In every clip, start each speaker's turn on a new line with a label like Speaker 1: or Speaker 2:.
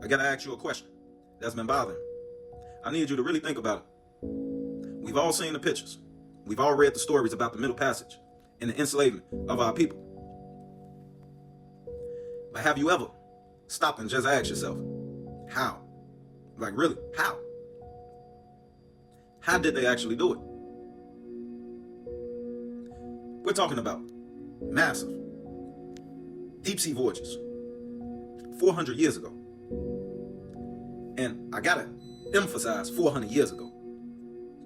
Speaker 1: I gotta ask you a question that's been bothering me. I need you to really think about it. We've all seen the pictures. We've all read the stories about the Middle Passage and the enslavement of our people. But have you ever stopped and just asked yourself, how? Like really, how? How did they actually do it? We're talking about massive deep sea voyages 400 years ago. And I gotta emphasize 400 years ago,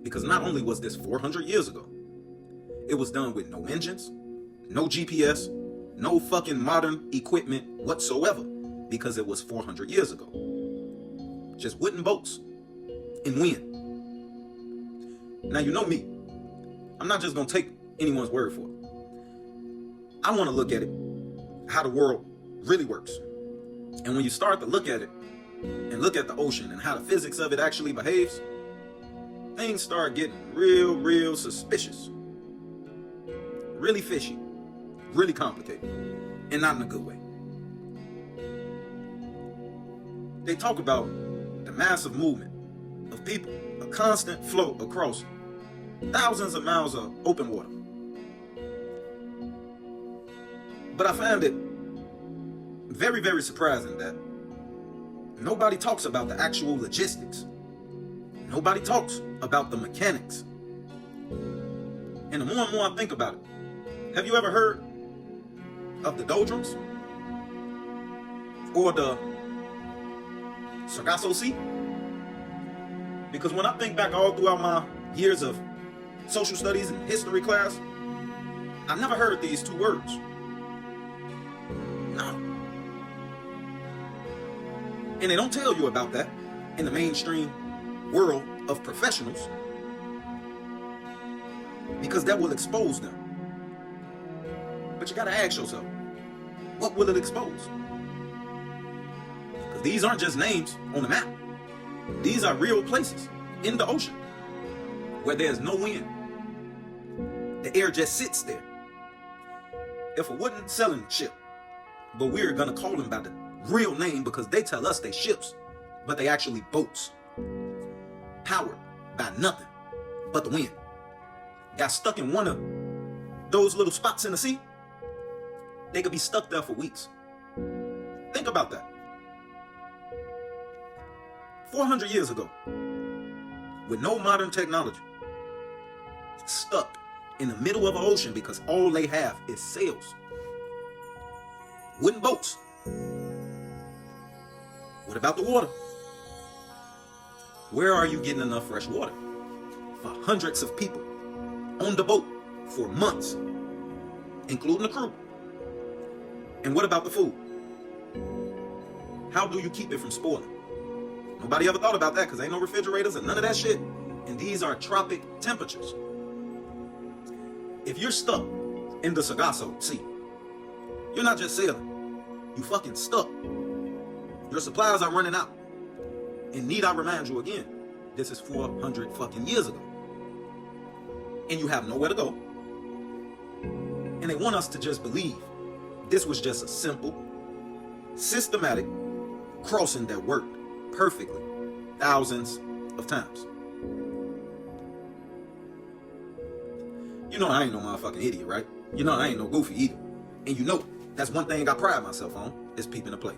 Speaker 1: because not only was this 400 years ago, it was done with no engines, no GPS, no fucking modern equipment whatsoever, because it was 400 years ago. Just wooden boats and wind. Now you know me. I'm not just gonna take anyone's word for it. I wanna look at it, how the world really works. And when you start to look at it, and look at the ocean and how the physics of it actually behaves, things start getting real suspicious. Really fishy, really complicated, and not in a good way. They talk about the massive movement of people, a constant flow across thousands of miles of open water. But I found it very surprising that nobody talks about the actual logistics. Nobody talks about the mechanics. And the more and more I think about it, have you ever heard of the doldrums? Or the Sargasso Sea? Because when I think back all throughout my years of social studies and history class, I never heard these two words. No. And they don't tell you about that in the mainstream world of professionals, because that will expose them. But you gotta ask yourself, what will it expose? Because these aren't just names on the map. These are real places in the ocean where there's no wind. The air just sits there. If a wooden sailing ship, but we're gonna call them by the real name because they tell us they ships, but they actually boats, powered by nothing but the wind, got stuck in one of those little spots in the sea, they could be stuck there for weeks. Think about that. 400 years ago, with no modern technology, stuck in the middle of an ocean because all they have is sails, wooden boats. What about the water? Where are you getting enough fresh water for hundreds of people on the boat for months, including the crew? And what about the food? How do you keep it from spoiling? Nobody ever thought about that because ain't no refrigerators and none of that shit. And these are tropic temperatures. If you're stuck in the Sargasso Sea, you're not just sailing, you fucking stuck. Your supplies are running out. And need I remind you again, this is 400 fucking years ago. And you have nowhere to go. And they want us to just believe this was just a simple, systematic crossing that worked perfectly thousands of times. You know I ain't no motherfucking idiot, right? You know I ain't no goofy either. And you know that's one thing I pride myself on, is peeping a play.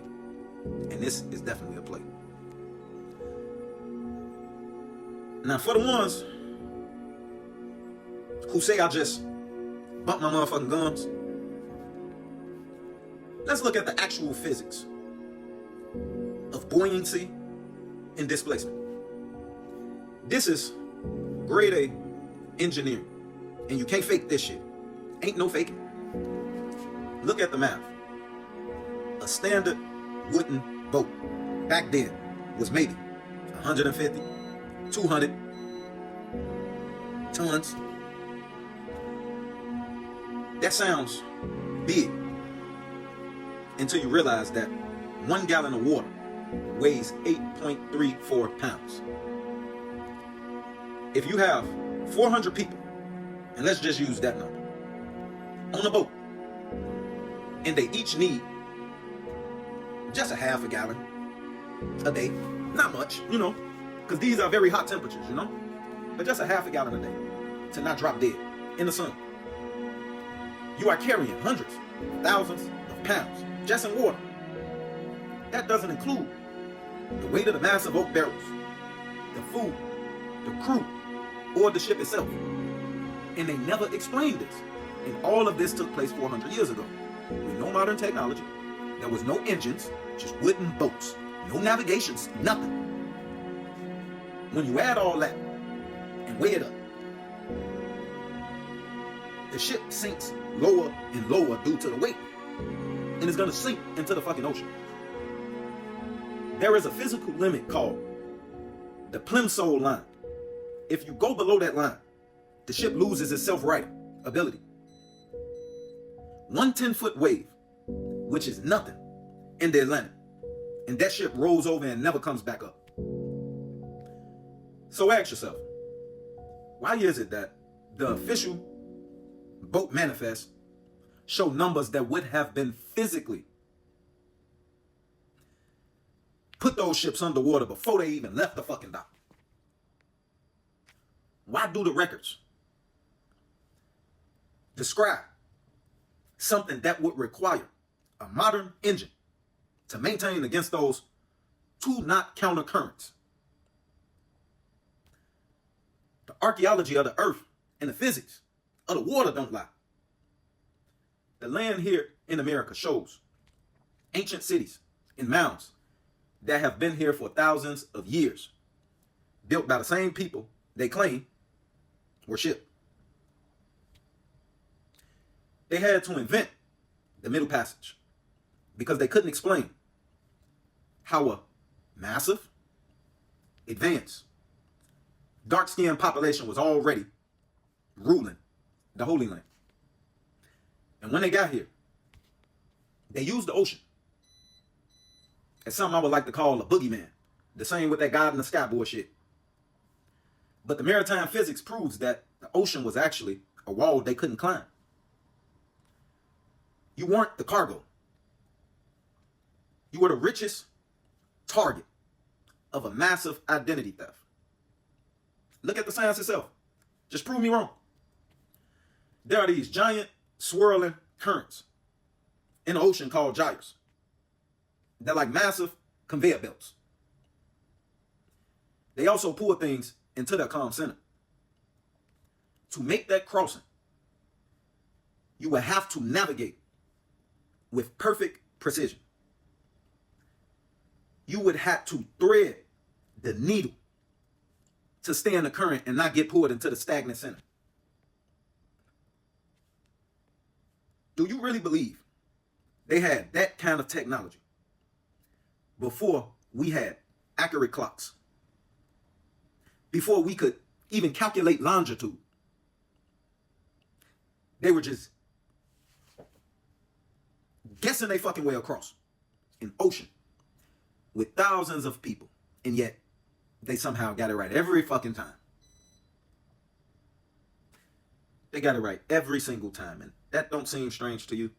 Speaker 1: And this is definitely a play. Now for the ones who say I just bumped my motherfucking gums, let's look at the actual physics of buoyancy and displacement. This is grade A engineering, and you can't fake this shit. Ain't no faking. Look at the math. A standard wooden boat back then was maybe 150, 200 tons. That sounds big until you realize that 1 gallon of water weighs 8.34 pounds. If you have 400 people, and let's just use that number, on a boat, and they each need just a half a gallon, a day. Not much, you know, because these are very hot temperatures, you know, but just a half a gallon a day to not drop dead in the sun. You are carrying hundreds, thousands of pounds just in water. That doesn't include the weight of the massive oak barrels, the food, the crew, or the ship itself. And they never explained this. And all of this took place 400 years ago. With no modern technology, there was no engines, just wooden boats, no navigations, nothing. When you add all that and weigh it up, the ship sinks lower and lower due to the weight. And it's gonna sink into the fucking ocean. There is a physical limit called the Plimsoll line. If you go below that line, the ship loses its self-righting ability. 1 10-foot wave, which is nothing, in the Atlantic, and that ship rolls over and never comes back up. So ask yourself, why is it that the official boat manifests show numbers that would have been physically put those ships underwater before they even left the fucking dock? Why do the records describe something that would require a modern engine to maintain against those 2-knot counter currents? The archaeology of the earth and the physics of the water don't lie. The land here in America shows ancient cities and mounds that have been here for thousands of years, built by the same people they claim were shipped. They had to invent the Middle Passage because they couldn't explain how a massive, advanced, dark-skinned population was already ruling the Holy Land. And when they got here, they used the ocean as something I would like to call a boogeyman, the same with that God in the sky bullshit. But the maritime physics proves that the ocean was actually a wall they couldn't climb. You weren't the cargo. You were the richest target of a massive identity theft. Look at the science itself. Just prove me wrong. There are these giant swirling currents in the ocean called gyres. They're like massive conveyor belts. They also pull things into their calm center. To make that crossing, you will have to navigate with perfect precision. You would have to thread the needle to stay in the current and not get pulled into the stagnant center. Do you really believe they had that kind of technology before we had accurate clocks? Before we could even calculate longitude? They were just guessing they fucking way across an ocean with thousands of people, and yet they somehow got it right every fucking time. They got it right every single time, and that don't seem strange to you?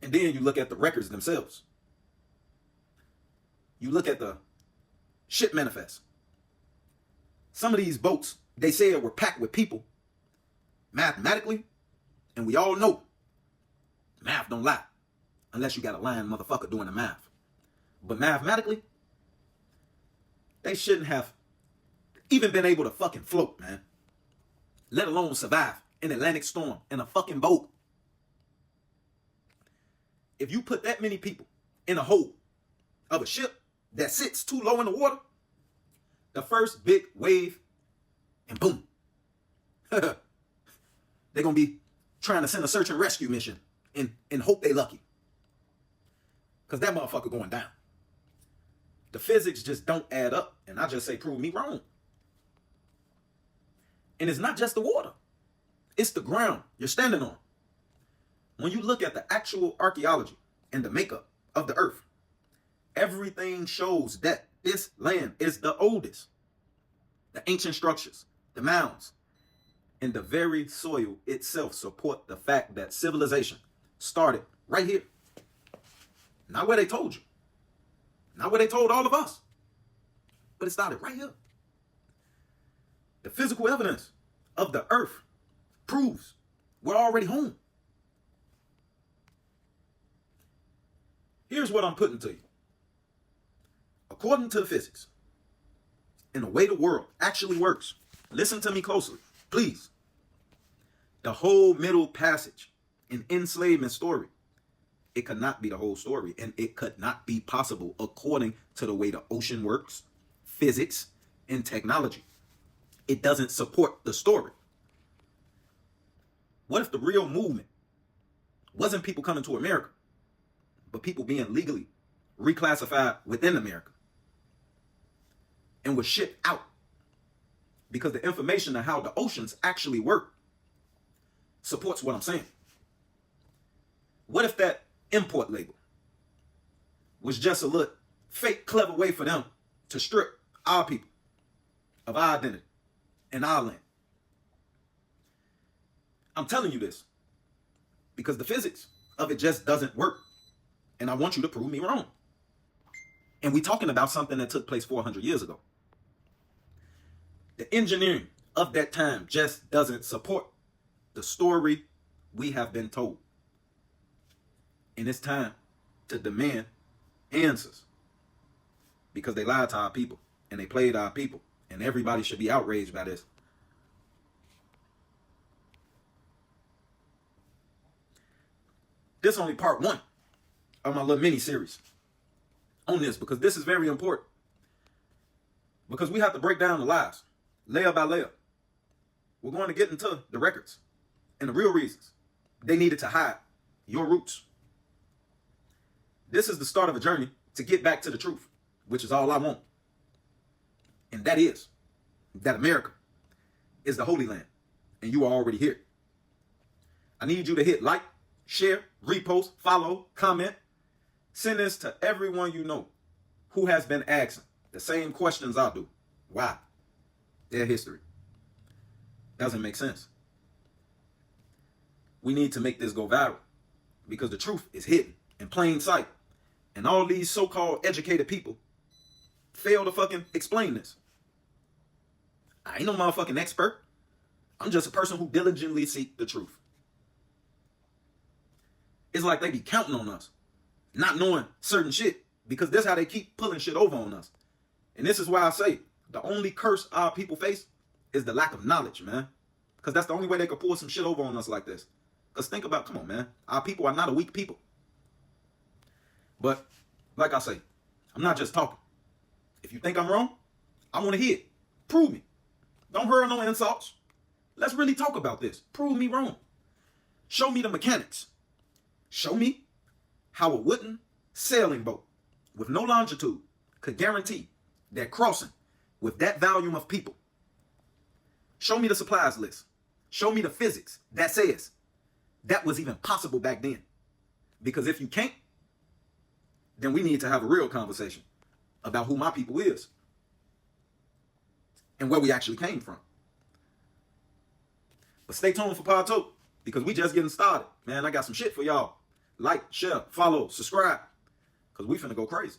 Speaker 1: And then you look at the records themselves. You look at the ship manifest. Some of these boats, they said, were packed with people. Mathematically, and we all know, math don't lie. Unless you got a lying motherfucker doing the math. But mathematically, they shouldn't have even been able to fucking float, man. Let alone survive an Atlantic storm in a fucking boat. If you put that many people in a hold of a ship that sits too low in the water, the first big wave, and boom. They're going to be trying to send a search and rescue mission and hope they lucky. Because that motherfucker going down. The physics just don't add up. And I just say, prove me wrong. And it's not just the water. It's the ground you're standing on. When you look at the actual archaeology and the makeup of the earth, everything shows that this land is the oldest. The ancient structures, the mounds, and the very soil itself support the fact that civilization started right here. Not where they told you. Not where they told all of us. But it started right here. The physical evidence of the earth proves we're already home. Here's what I'm putting to you. According to the physics, and the way the world actually works, listen to me closely, please. The whole middle passage in enslavement story, it could not be the whole story, and it could not be possible according to the way the ocean works, physics, and technology. It doesn't support the story. What if the real movement wasn't people coming to America, but people being legally reclassified within America and was shipped out? Because the information of how the oceans actually work supports what I'm saying. What if that import label was just a little fake, clever way for them to strip our people of our identity and our land? I'm telling you this because the physics of it just doesn't work. And I want you to prove me wrong. And we're talking about something that took place 400 years ago. The engineering of that time just doesn't support the story we have been told. And it's time to demand answers because they lied to our people and they played our people, and everybody should be outraged by this. This is only part one of my little mini series on this because this is very important. Because we have to break down the lies layer by layer. We're going to get into the records and the real reasons they needed to hide your roots. This is the start of a journey to get back to the truth, which is all I want. And that is that America is the Holy Land, and you are already here. I need you to hit like, share, repost, follow, comment. Send this to everyone you know who has been asking the same questions I do. Why? Their history doesn't make sense. We need to make this go viral because the truth is hidden in plain sight. And all these so-called educated people fail to fucking explain this. I ain't no motherfucking expert. I'm just a person who diligently seek the truth. It's like they be counting on us, not knowing certain shit, because that's how they keep pulling shit over on us. And this is why I say the only curse our people face is the lack of knowledge, man. Because that's the only way they can pull some shit over on us like this. Because think about, come on, man. Our people are not a weak people. But like I say, I'm not just talking. If you think I'm wrong, I want to hear it. Prove me. Don't hurl no insults. Let's really talk about this. Prove me wrong. Show me the mechanics. Show me how a wooden sailing boat with no longitude could guarantee that crossing with that volume of people. Show me the supplies list. Show me the physics that says that was even possible back then. Because if you can't, then we need to have a real conversation about who my people is and where we actually came from. But stay tuned for part 2 because we just getting started. Man, I got some shit for y'all. Like, share, follow, subscribe because we finna go crazy.